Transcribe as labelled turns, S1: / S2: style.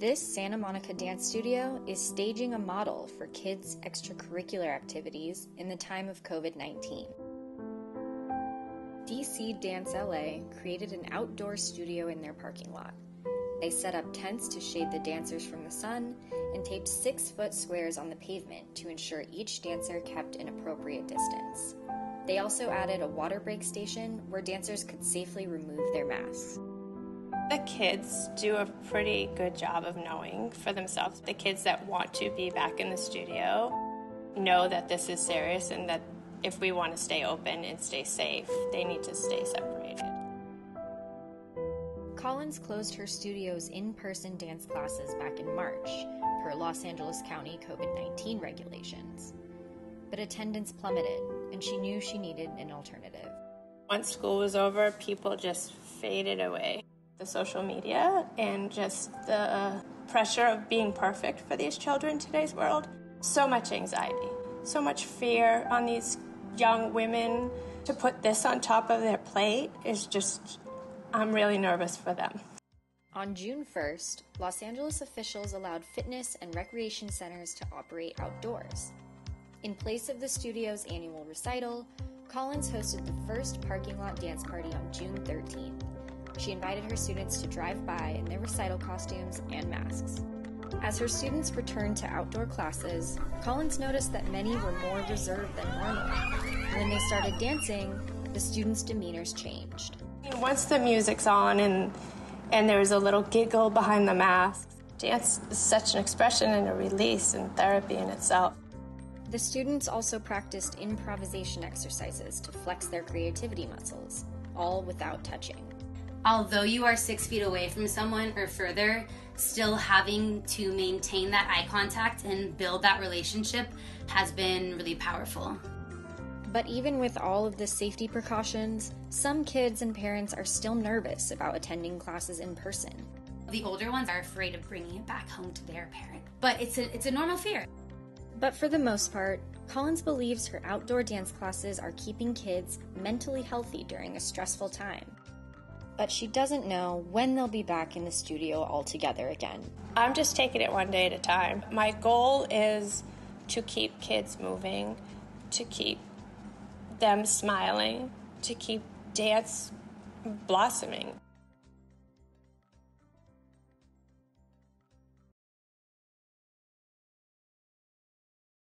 S1: This Santa Monica dance studio is staging a model for kids' extracurricular activities in the time of COVID-19. DC Dance LA created an outdoor studio in their parking lot. They set up tents to shade the dancers from the sun and taped 6-foot squares on the pavement to ensure each dancer kept an appropriate distance. They also added a water break station where dancers could safely remove their masks.
S2: The kids do a pretty good job of knowing for themselves. The kids that want to be back in the studio know that this is serious and that if we want to stay open and stay safe, they need to stay separated.
S1: Collins closed her studio's in-person dance classes back in March per Los Angeles County COVID-19 regulations. But attendance plummeted, and she knew she needed an alternative.
S2: Once school was over, people just faded away. The social media and just the pressure of being perfect for these children in today's world. So much anxiety, so much fear on these young women. To put this on top of their plate is just, I'm really nervous for them.
S1: On June 1st, Los Angeles officials allowed fitness and recreation centers to operate outdoors. In place of the studio's annual recital, Collins hosted the first parking lot dance party on June 13th. She invited her students to drive by in their recital costumes and masks. As her students returned to outdoor classes, Collins noticed that many were more reserved than normal. When they started dancing, the students' demeanors changed.
S2: Once the music's on and there's a little giggle behind the masks, dance is such an expression and a release and therapy in itself.
S1: The students also practiced improvisation exercises to flex their creativity muscles, all without touching.
S3: Although you are 6 feet away from someone or further, still having to maintain that eye contact and build that relationship has been really powerful.
S1: But even with all of the safety precautions, some kids and parents are still nervous about attending classes in person.
S3: The older ones are afraid of bringing it back home to their parent, but it's a normal fear.
S1: But for the most part, Collins believes her outdoor dance classes are keeping kids mentally healthy during a stressful time. But she doesn't know when they'll be back in the studio altogether again.
S2: I'm just taking it one day at a time. My goal is to keep kids moving, to keep them smiling, to keep dance blossoming.